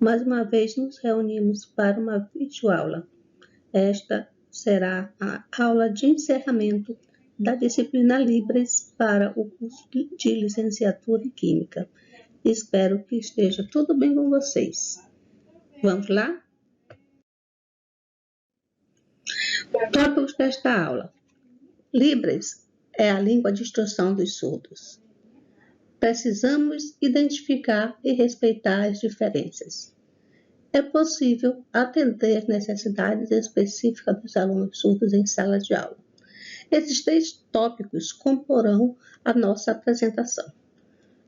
Mais uma vez nos reunimos para uma videoaula. Esta será a aula de encerramento da disciplina Libras para o curso de licenciatura em Química. Espero que esteja tudo bem com vocês. Vamos lá? Tópicos desta aula. Libras é a língua de instrução dos surdos. Precisamos identificar e respeitar as diferenças. É possível atender às necessidades específicas dos alunos surdos em sala de aula. Esses 3 tópicos comporão a nossa apresentação.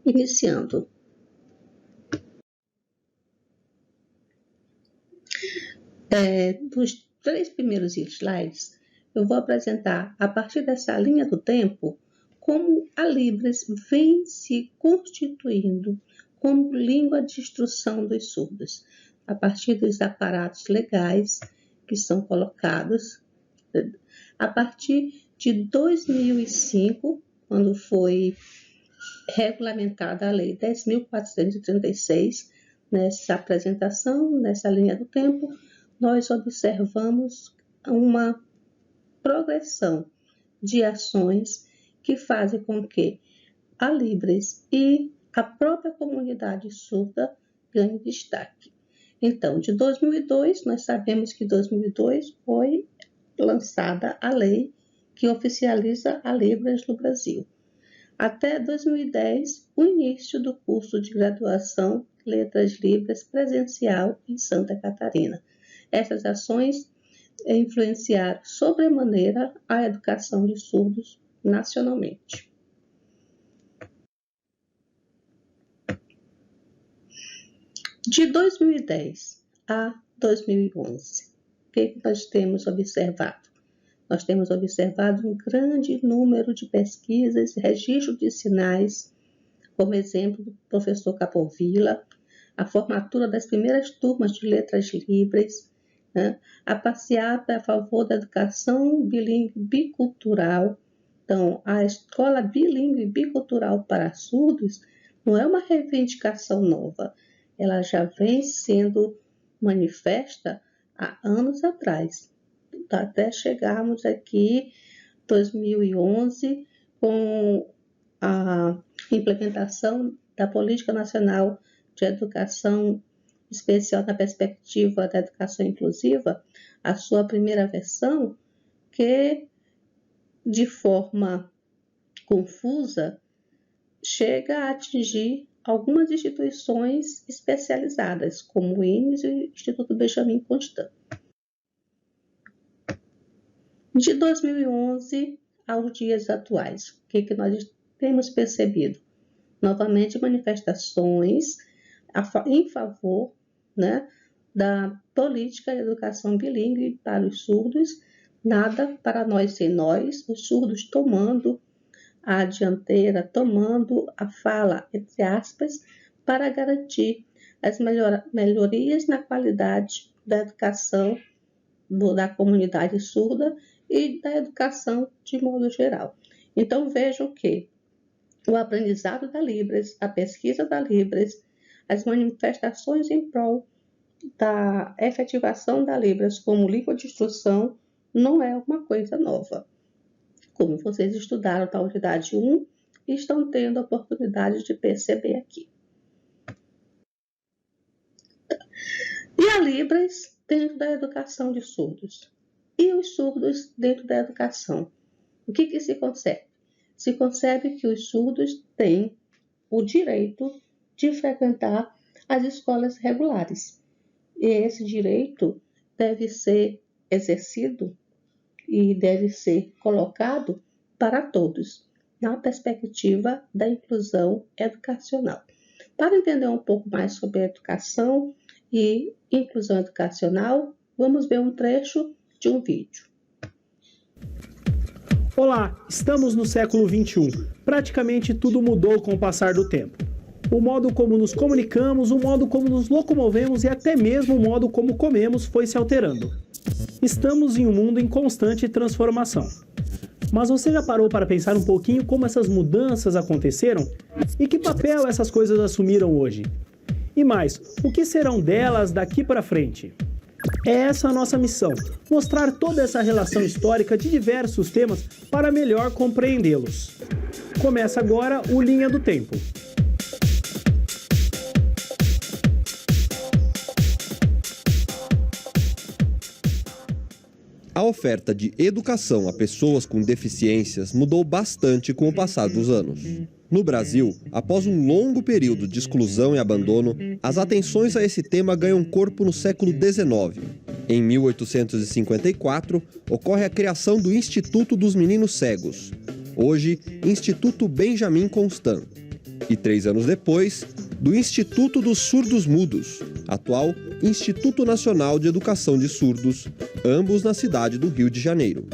Iniciando. Dos 3 primeiros slides, eu vou apresentar, a partir dessa linha do tempo, como a Libras vem se constituindo como língua de instrução dos surdos, a partir dos aparatos legais que são colocados, a partir de 2005, quando foi regulamentada a Lei 10.436, nessa apresentação, nessa linha do tempo, nós observamos uma progressão de ações que fazem com que a Libras e a própria comunidade surda ganhem destaque. Então, de 2002, nós sabemos que em 2002 foi lançada a lei que oficializa a Libras no Brasil. Até 2010, o início do curso de graduação Letras Libras presencial em Santa Catarina. Essas ações influenciaram sobremaneira a educação de surdos nacionalmente. De 2010 a 2011, o que nós temos observado? Nós temos observado um grande número de pesquisas, registro de sinais, como exemplo do professor Capovilla, a formatura das primeiras turmas de Letras Libras, a passeata a favor da educação bilíngue bicultural. Então, a escola bilíngue bicultural para surdos não é uma reivindicação nova, ela já vem sendo manifesta há anos atrás, até chegarmos aqui em 2011 com a implementação da Política Nacional de Educação Especial na Perspectiva da Educação Inclusiva, a sua primeira versão, que de forma confusa chega a atingir algumas instituições especializadas, como o INES e o Instituto Benjamin Constant. De 2011 aos dias atuais, o que nós temos percebido? Novamente, manifestações em favor, da política de educação bilíngue para os surdos, nada para nós sem nós, os surdos tomando a dianteira, tomando a fala, entre aspas, para garantir as melhorias na qualidade da educação da comunidade surda e da educação de modo geral. Então, vejo que o aprendizado da Libras, a pesquisa da Libras, as manifestações em prol da efetivação da Libras como língua de instrução não é uma coisa nova. Como vocês estudaram da unidade 1 e estão tendo a oportunidade de perceber aqui. E a Libras dentro da educação de surdos? E os surdos dentro da educação? O que se concebe? Se concebe que os surdos têm o direito de frequentar as escolas regulares. E esse direito deve ser exercido e deve ser colocado para todos, na perspectiva da inclusão educacional. Para entender um pouco mais sobre a educação e inclusão educacional, vamos ver um trecho de um vídeo. Olá, estamos no século XXI. Praticamente tudo mudou com o passar do tempo. O modo como nos comunicamos, o modo como nos locomovemos e até mesmo o modo como comemos foi se alterando. Estamos em um mundo em constante transformação. Mas você já parou para pensar um pouquinho como essas mudanças aconteceram? E que papel essas coisas assumiram hoje? E mais, o que serão delas daqui para frente? É essa a nossa missão, mostrar toda essa relação histórica de diversos temas para melhor compreendê-los. Começa agora o Linha do Tempo. A oferta de educação a pessoas com deficiências mudou bastante com o passar dos anos. No Brasil, após um longo período de exclusão e abandono, as atenções a esse tema ganham corpo no século XIX. Em 1854, ocorre a criação do Instituto dos Meninos Cegos, hoje Instituto Benjamin Constant, e 3 anos depois, do Instituto dos Surdos Mudos, atual Instituto Nacional de Educação de Surdos, ambos na cidade do Rio de Janeiro.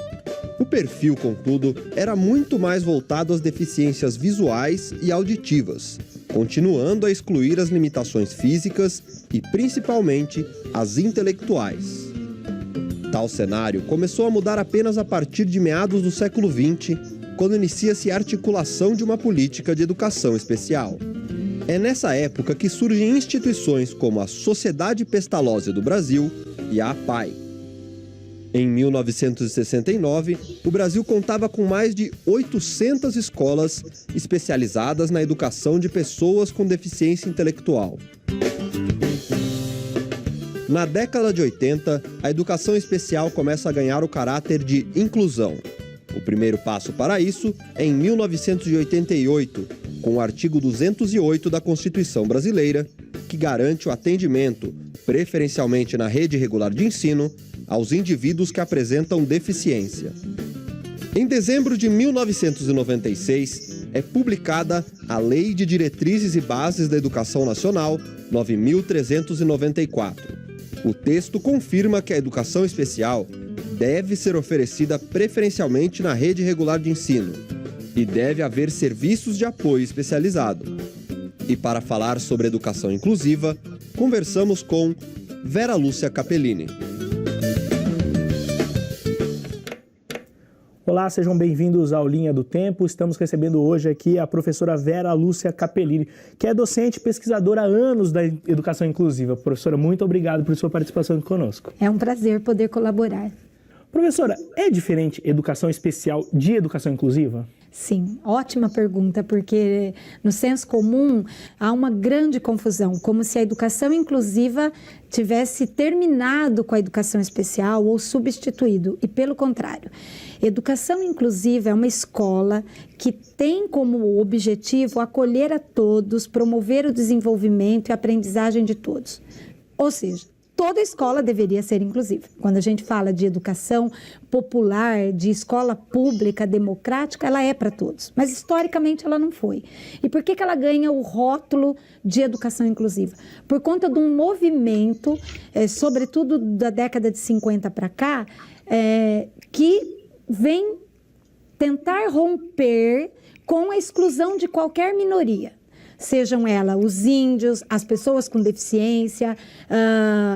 O perfil, contudo, era muito mais voltado às deficiências visuais e auditivas, continuando a excluir as limitações físicas e, principalmente, as intelectuais. Tal cenário começou a mudar apenas a partir de meados do século XX, quando inicia-se a articulação de uma política de educação especial. É nessa época que surgem instituições como a Sociedade Pestalozzi do Brasil e a APAE. Em 1969, o Brasil contava com mais de 800 escolas especializadas na educação de pessoas com deficiência intelectual. Na década de 80, a educação especial começa a ganhar o caráter de inclusão. O primeiro passo para isso é em 1988, com o artigo 208 da Constituição Brasileira, que garante o atendimento, preferencialmente na rede regular de ensino, aos indivíduos que apresentam deficiência. Em dezembro de 1996, é publicada a Lei de Diretrizes e Bases da Educação Nacional, 9.394. O texto confirma que a educação especial deve ser oferecida preferencialmente na rede regular de ensino e deve haver serviços de apoio especializado. E para falar sobre educação inclusiva, conversamos com Vera Lúcia Capellini. Olá, sejam bem-vindos ao Linha do Tempo. Estamos recebendo hoje aqui a professora Vera Lúcia Capellini, que é docente e pesquisadora há anos da educação inclusiva. Professora, muito obrigado por sua participação conosco. É um prazer poder colaborar. Professora, é diferente educação especial de educação inclusiva? Sim, ótima pergunta, porque no senso comum há uma grande confusão, como se a educação inclusiva tivesse terminado com a educação especial ou substituído, e pelo contrário. Educação inclusiva é uma escola que tem como objetivo acolher a todos, promover o desenvolvimento e a aprendizagem de todos. Ou seja, toda escola deveria ser inclusiva. Quando a gente fala de educação popular, de escola pública, democrática, ela é para todos. Mas, historicamente, ela não foi. E por que ela ganha o rótulo de educação inclusiva? Por conta de um movimento, sobretudo da década de 50 para cá, que vem tentar romper com a exclusão de qualquer minoria. Sejam elas os índios, as pessoas com deficiência,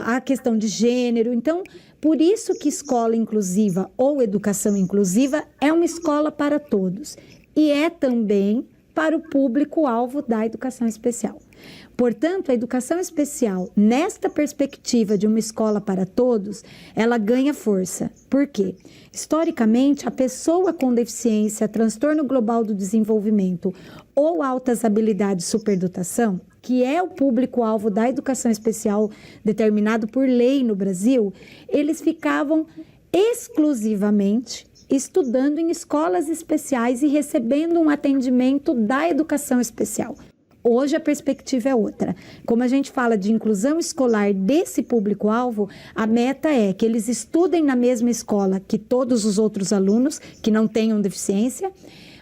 a questão de gênero. Então, por isso que escola inclusiva ou educação inclusiva é uma escola para todos. E é também para o público-alvo da educação especial. Portanto, a educação especial, nesta perspectiva de uma escola para todos, ela ganha força. Por quê? Historicamente, a pessoa com deficiência, transtorno global do desenvolvimento ou altas habilidades superdotação, que é o público-alvo da educação especial determinado por lei no Brasil, eles ficavam exclusivamente estudando em escolas especiais e recebendo um atendimento da educação especial. Hoje a perspectiva é outra. Como a gente fala de inclusão escolar desse público-alvo, a meta é que eles estudem na mesma escola que todos os outros alunos que não tenham deficiência,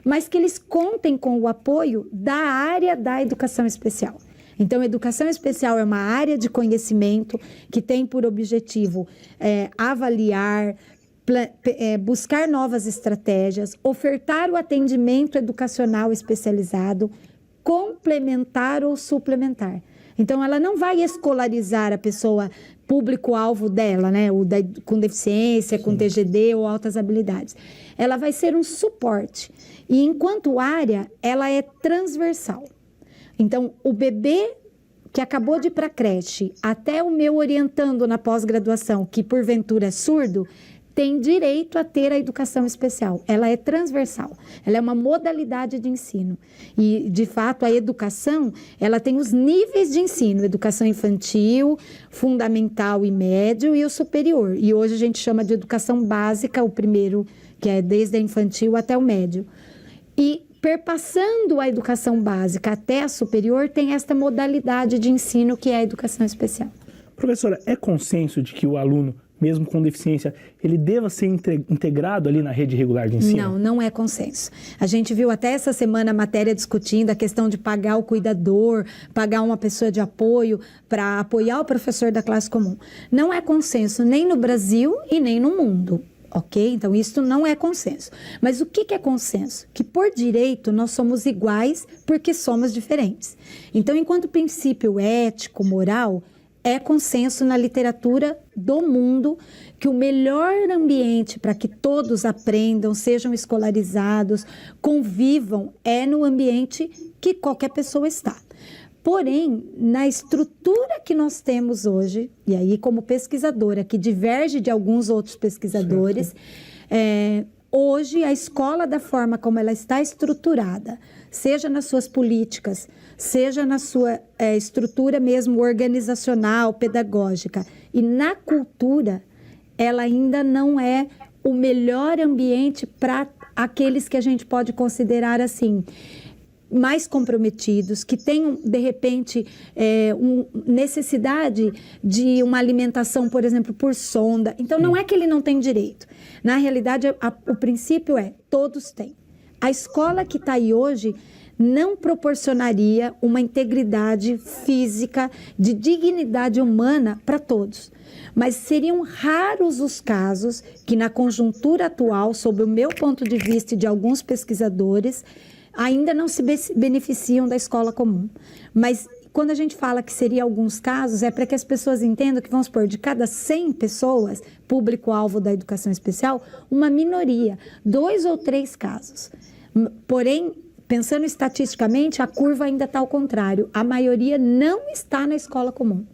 mas que eles contem com o apoio da área da educação especial. Então, a educação especial é uma área de conhecimento que tem por objetivo avaliar, buscar novas estratégias, ofertar o atendimento educacional especializado, complementar ou suplementar. Então, ela não vai escolarizar a pessoa público-alvo dela, né? Com deficiência, com TGD ou altas habilidades. Ela vai ser um suporte. E, enquanto área, ela é transversal. Então, o bebê que acabou de ir para a creche, até o meu orientando na pós-graduação, que porventura é surdo, tem direito a ter a educação especial. Ela é transversal, ela é uma modalidade de ensino. E, de fato, a educação, ela tem os níveis de ensino, educação infantil, fundamental e médio e o superior. E hoje a gente chama de educação básica, o primeiro, que é desde a infantil até o médio. E perpassando a educação básica até a superior, tem esta modalidade de ensino que é a educação especial. Professora, é consenso de que o aluno, mesmo com deficiência, ele deva ser integrado ali na rede regular de ensino? Não, não é consenso. A gente viu até essa semana a matéria discutindo a questão de pagar o cuidador, pagar uma pessoa de apoio para apoiar o professor da classe comum. Não é consenso nem no Brasil e nem no mundo. Ok? Então, isso não é consenso. Mas o que é consenso? Que, por direito, nós somos iguais porque somos diferentes. Então, enquanto princípio ético, moral, é consenso na literatura do mundo que o melhor ambiente para que todos aprendam, sejam escolarizados, convivam, é no ambiente que qualquer pessoa está. Porém, na estrutura que nós temos hoje, e aí como pesquisadora, que diverge de alguns outros pesquisadores, hoje a escola, da forma como ela está estruturada, seja nas suas políticas, seja na sua estrutura mesmo organizacional, pedagógica, e na cultura, ela ainda não é o melhor ambiente para aqueles que a gente pode considerar assim, mais comprometidos, que tenham, de repente, necessidade de uma alimentação, por exemplo, por sonda. Então, não é que ele não tem direito. Na realidade, o princípio é, todos têm. A escola que está aí hoje não proporcionaria uma integridade física, de dignidade humana para todos. Mas seriam raros os casos que, na conjuntura atual, sob o meu ponto de vista e de alguns pesquisadores, ainda não se beneficiam da escola comum. Mas quando a gente fala que seria alguns casos, é para que as pessoas entendam que, vamos supor, de cada 100 pessoas, público-alvo da educação especial, uma minoria, 2 ou 3 casos. Porém, pensando estatisticamente, a curva ainda está ao contrário. A maioria não está na escola comum.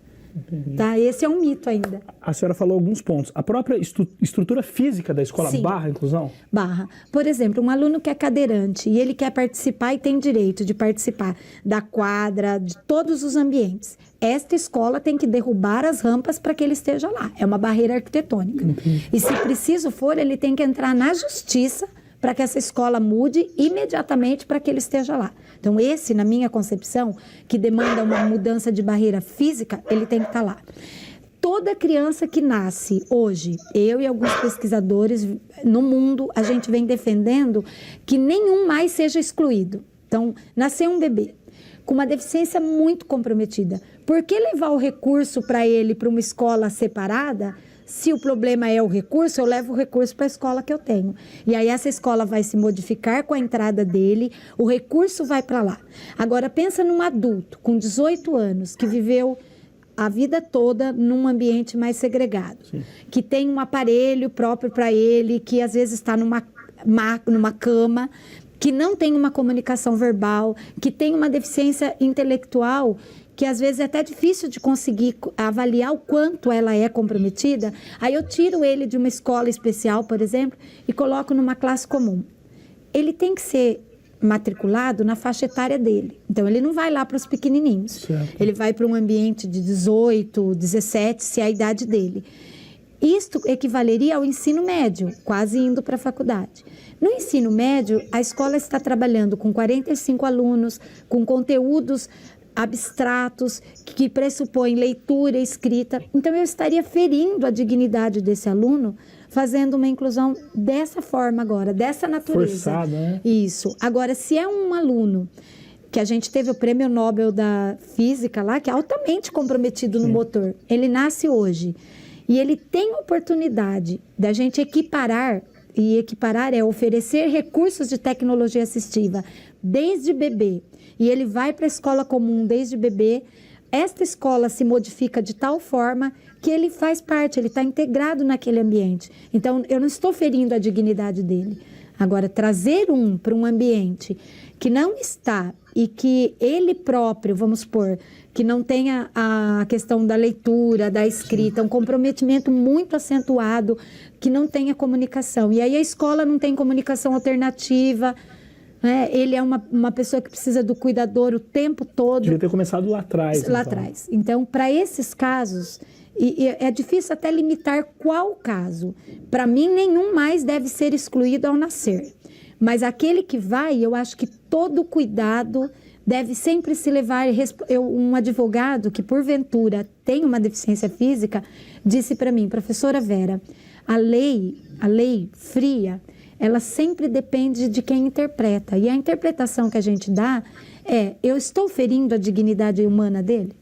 Tá? Esse é um mito ainda. A senhora falou alguns pontos. A própria estrutura física da escola barra a inclusão? Barra. Por exemplo, um aluno que é cadeirante e ele quer participar e tem direito de participar da quadra, de todos os ambientes. Esta escola tem que derrubar as rampas para que ele esteja lá. É uma barreira arquitetônica. E se preciso for, ele tem que entrar na justiça para que essa escola mude imediatamente para que ele esteja lá. Então, esse, na minha concepção, que demanda uma mudança de barreira física, ele tem que estar lá. Toda criança que nasce hoje, eu e alguns pesquisadores no mundo, a gente vem defendendo que nenhum mais seja excluído. Então, nasceu um bebê com uma deficiência muito comprometida. Por que levar o recurso para ele para uma escola separada? Se o problema é o recurso, eu levo o recurso para a escola que eu tenho. E aí essa escola vai se modificar com a entrada dele, o recurso vai para lá. Agora, pensa num adulto com 18 anos que viveu a vida toda num ambiente mais segregado, sim, que tem um aparelho próprio para ele, que às vezes está numa cama, que não tem uma comunicação verbal, que tem uma deficiência intelectual, que às vezes é até difícil de conseguir avaliar o quanto ela é comprometida. Aí eu tiro ele de uma escola especial, por exemplo, e coloco numa classe comum. Ele tem que ser matriculado na faixa etária dele. Então, ele não vai lá para os pequenininhos. Certo. Ele vai para um ambiente de 18, 17, se é a idade dele. Isto equivaleria ao ensino médio, quase indo para a faculdade. No ensino médio, a escola está trabalhando com 45 alunos, com conteúdos abstratos, que pressupõem leitura e escrita. Então, eu estaria ferindo a dignidade desse aluno, fazendo uma inclusão dessa forma agora, dessa natureza. Forçado, né? Isso. Agora, se é um aluno que a gente teve o prêmio Nobel da Física lá, que é altamente comprometido no motor, ele nasce hoje, e ele tem a oportunidade da gente equiparar, e equiparar é oferecer recursos de tecnologia assistiva desde bebê, e ele vai para a escola comum desde bebê, esta escola se modifica de tal forma que ele faz parte, ele está integrado naquele ambiente. Então, eu não estou ferindo a dignidade dele. Agora, trazer para um ambiente que não está e que ele próprio, vamos supor, que não tenha a questão da leitura, da escrita, um comprometimento muito acentuado, que não tenha comunicação. E aí a escola não tem comunicação alternativa, né? Ele é uma pessoa que precisa do cuidador o tempo todo. Devia ter começado lá atrás. Lá atrás. Então, para esses casos, e é difícil até limitar qual caso. Para mim, nenhum mais deve ser excluído ao nascer. Mas aquele que vai, eu acho que todo cuidado deve sempre se levar. Um advogado que, porventura, tem uma deficiência física, disse para mim, professora Vera, a lei fria, ela sempre depende de quem interpreta. E a interpretação que a gente dá é, eu estou ferindo a dignidade humana dele?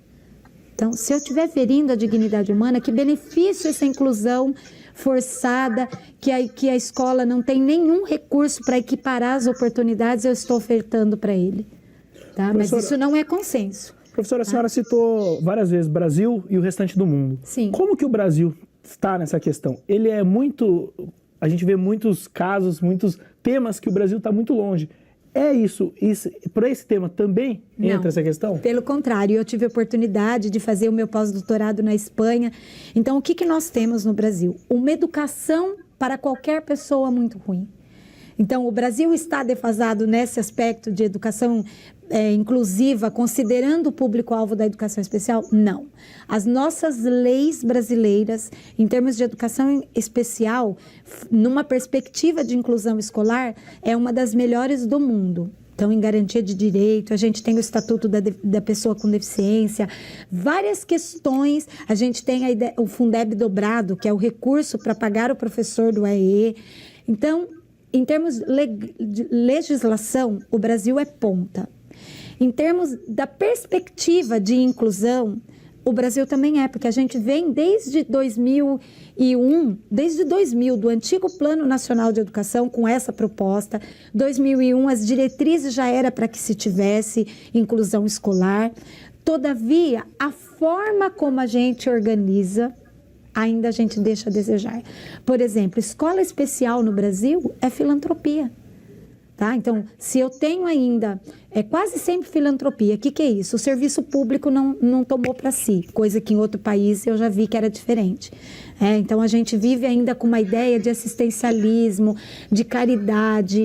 Então, se eu estiver ferindo a dignidade humana, que benefício essa inclusão forçada, que a escola não tem nenhum recurso para equiparar as oportunidades, eu estou ofertando para ele. Tá? Mas isso não é consenso. Professora, a senhora citou várias vezes Brasil e o restante do mundo. Sim. Como que o Brasil está nessa questão? Ele é muito... A gente vê muitos casos, muitos temas que o Brasil está muito longe. É isso, por esse tema também entra essa questão? Pelo contrário, eu tive a oportunidade de fazer o meu pós-doutorado na Espanha. Então, o que nós temos no Brasil? Uma educação para qualquer pessoa muito ruim. Então, o Brasil está defasado nesse aspecto de educação inclusiva, considerando o público-alvo da educação especial? Não. As nossas leis brasileiras, em termos de educação especial, numa perspectiva de inclusão escolar, é uma das melhores do mundo. Então, em garantia de direito, a gente tem o Estatuto da Pessoa com Deficiência, várias questões. A gente tem o Fundeb dobrado, que é o recurso para pagar o professor do AE. Então, em termos de legislação, o Brasil é ponta. Em termos da perspectiva de inclusão, o Brasil também é, porque a gente vem desde 2001, do antigo Plano Nacional de Educação, com essa proposta. 2001, as diretrizes já era para que se tivesse inclusão escolar. Todavia, a forma como a gente organiza, ainda a gente deixa a desejar. Por exemplo, escola especial no Brasil é filantropia. Tá? Então, se eu tenho ainda, é quase sempre filantropia, o que é isso? O serviço público não tomou para si, coisa que em outro país eu já vi que era diferente. Então, a gente vive ainda com uma ideia de assistencialismo, de caridade.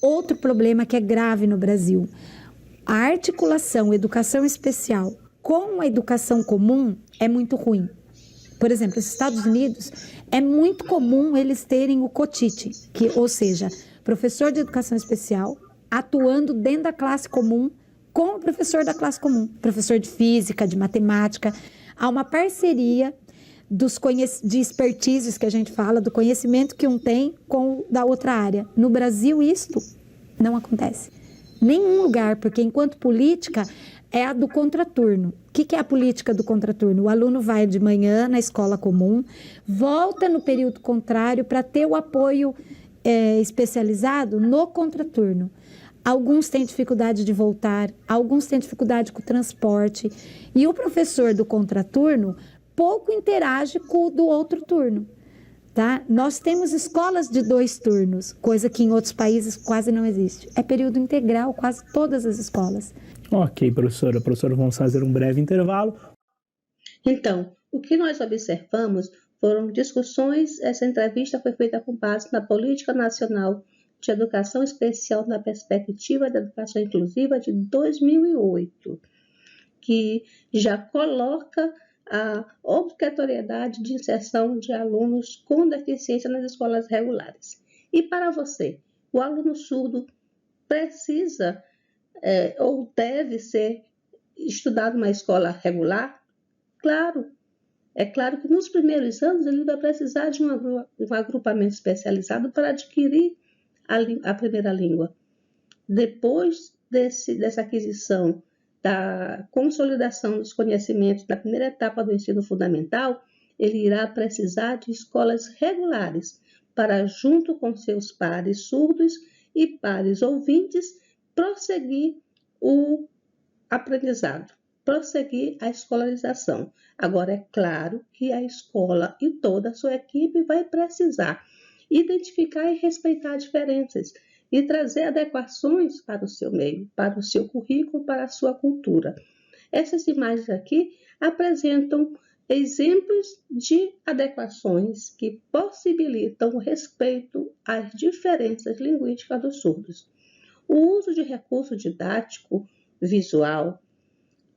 Outro problema que é grave no Brasil, a articulação educação especial com a educação comum é muito ruim. Por exemplo, nos Estados Unidos, é muito comum eles terem o COTIT, ou seja, professor de educação especial atuando dentro da classe comum com o professor da classe comum, professor de física, de matemática. Há uma parceria de expertises que a gente fala, do conhecimento que um tem com o da outra área. No Brasil, isto não acontece. Nenhum lugar, porque enquanto política é a do contraturno. O que é a política do contraturno? O aluno vai de manhã na escola comum, volta no período contrário para ter o apoio especializado no contraturno. Alguns têm dificuldade de voltar, alguns têm dificuldade com o transporte, e o professor do contraturno pouco interage com o do outro turno. Tá? Nós temos escolas de 2 turnos, coisa que em outros países quase não existe. É período integral, quase todas as escolas. Ok, professora. Professora, vamos fazer um breve intervalo. Então, o que nós observamos foram discussões. Essa entrevista foi feita com base na Política Nacional de Educação Especial na Perspectiva da Educação Inclusiva de 2008, que já coloca a obrigatoriedade de inserção de alunos com deficiência nas escolas regulares. E para você, o aluno surdo precisa ou deve ser estudado numa escola regular? Claro. É claro que nos primeiros anos ele vai precisar de um agrupamento especializado para adquirir a primeira língua. Depois dessa aquisição, da consolidação dos conhecimentos da primeira etapa do ensino fundamental, ele irá precisar de escolas regulares para, junto com seus pares surdos e pares ouvintes, prosseguir o aprendizado, prosseguir a escolarização. Agora, é claro que a escola e toda a sua equipe vai precisar identificar e respeitar diferenças e trazer adequações para o seu meio, para o seu currículo, para a sua cultura. Essas imagens aqui apresentam exemplos de adequações que possibilitam o respeito às diferenças linguísticas dos surdos. O uso de recurso didático visual,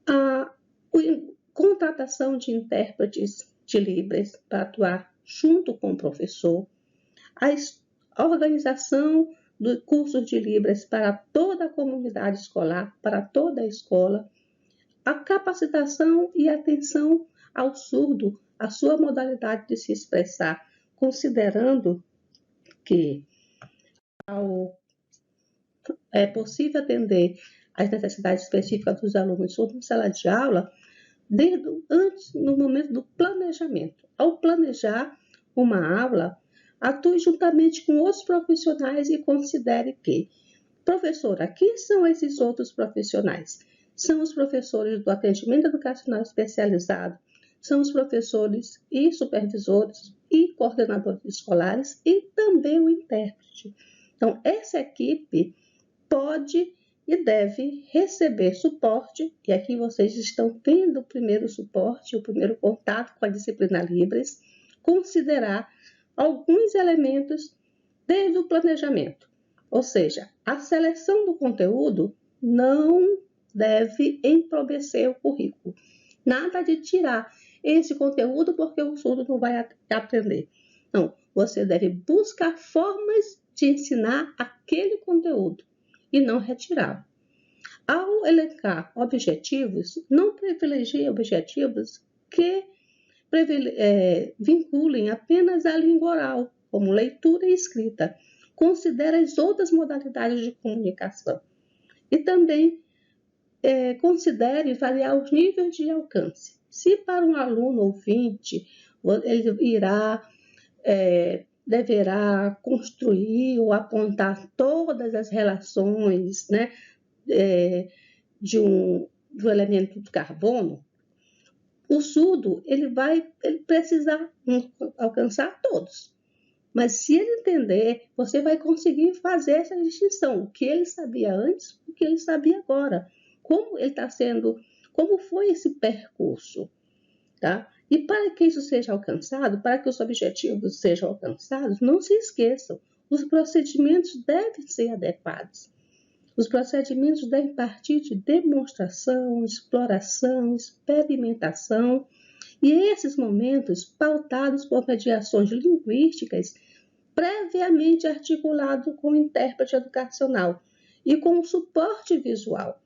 a contratação de intérpretes de Libras para atuar junto com o professor, a organização de cursos de Libras para toda a comunidade escolar, para toda a escola, a capacitação e atenção ao surdo, a sua modalidade de se expressar, considerando que é possível atender às necessidades específicas dos alunos surdos na sala de aula, antes, no momento do planejamento. Ao planejar uma aula, atue juntamente com outros profissionais e considere que, professora, quem são esses outros profissionais? São os professores do atendimento educacional especializado, são os professores e supervisores e coordenadores escolares e também o intérprete. Então, essa equipe pode e deve receber suporte, e aqui vocês estão tendo o primeiro suporte, o primeiro contato com a disciplina Libras, considerar alguns elementos desde o planejamento, ou seja, a seleção do conteúdo não deve empobrecer o currículo. Nada de tirar esse conteúdo porque o surdo não vai aprender. Não, você deve buscar formas de ensinar aquele conteúdo e não retirá-lo. Ao elencar objetivos, não privilegie objetivos que vinculem apenas a língua oral, como leitura e escrita. Considere as outras modalidades de comunicação. E também considere variar os níveis de alcance. Se para um aluno ouvinte, ele deverá construir ou apontar todas as relações, né, do elemento de carbono, o surdo ele precisar alcançar todos. Mas se ele entender, você vai conseguir fazer essa distinção, o que ele sabia antes, o que ele sabia agora. Como ele está sendo, como foi esse percurso, tá? E para que isso seja alcançado, para que os objetivos sejam alcançados, não se esqueçam, os procedimentos devem ser adequados. Os procedimentos devem partir de demonstração, exploração, experimentação, e esses momentos pautados por mediações linguísticas previamente articulado com o intérprete educacional e com o suporte visual.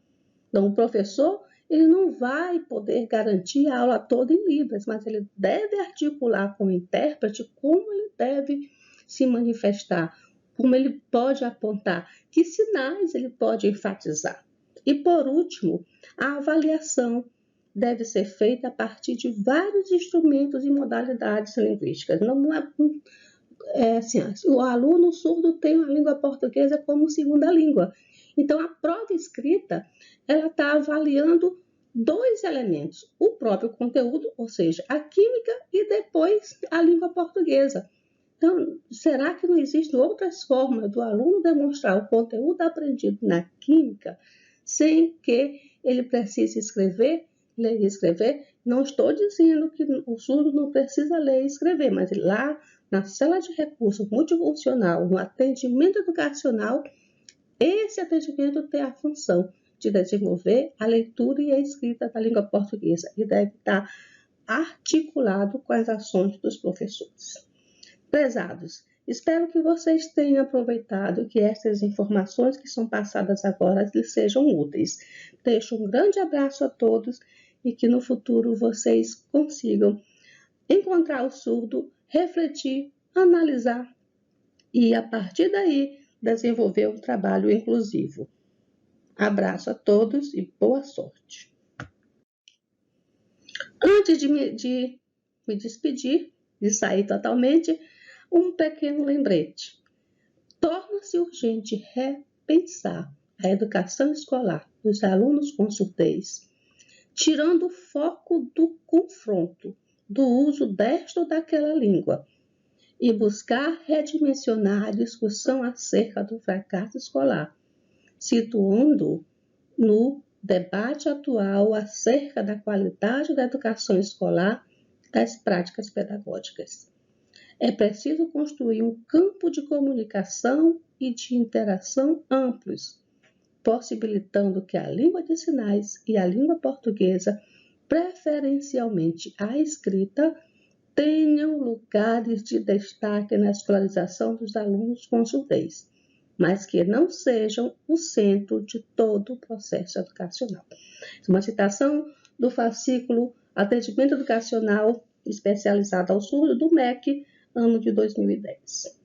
Então, o professor ele não vai poder garantir a aula toda em Libras, mas ele deve articular com o intérprete como ele deve se manifestar, como ele pode apontar, que sinais ele pode enfatizar. E, por último, a avaliação deve ser feita a partir de vários instrumentos e modalidades linguísticas. Não é assim, o aluno surdo tem a língua portuguesa como segunda língua. Então, a prova escrita, ela está avaliando dois elementos, o próprio conteúdo, ou seja, a química, e depois a língua portuguesa. Então, será que não existem outras formas do aluno demonstrar o conteúdo aprendido na química sem que ele precise ler e escrever? Não estou dizendo que o surdo não precisa ler e escrever, mas lá na sala de recursos multifuncional, no atendimento educacional, esse atendimento tem a função de desenvolver a leitura e a escrita da língua portuguesa e deve estar articulado com as ações dos professores. Prezados, espero que vocês tenham aproveitado e que essas informações que são passadas agora lhes sejam úteis. Deixo um grande abraço a todos e que no futuro vocês consigam encontrar o surdo, refletir, analisar e, a partir daí, desenvolver um trabalho inclusivo. Abraço a todos e boa sorte. Antes de me despedir, de sair totalmente, um pequeno lembrete. Torna-se urgente repensar a educação escolar dos alunos com surdez, tirando o foco do confronto, do uso desta ou daquela língua, e buscar redimensionar a discussão acerca do fracasso escolar, situando no debate atual acerca da qualidade da educação escolar das práticas pedagógicas. É preciso construir um campo de comunicação e de interação amplos, possibilitando que a língua de sinais e a língua portuguesa, preferencialmente a escrita, tenham lugares de destaque na escolarização dos alunos com surdez, mas que não sejam o centro de todo o processo educacional. Uma citação do fascículo Atendimento Educacional Especializado ao Surdo, do MEC, ano de 2010.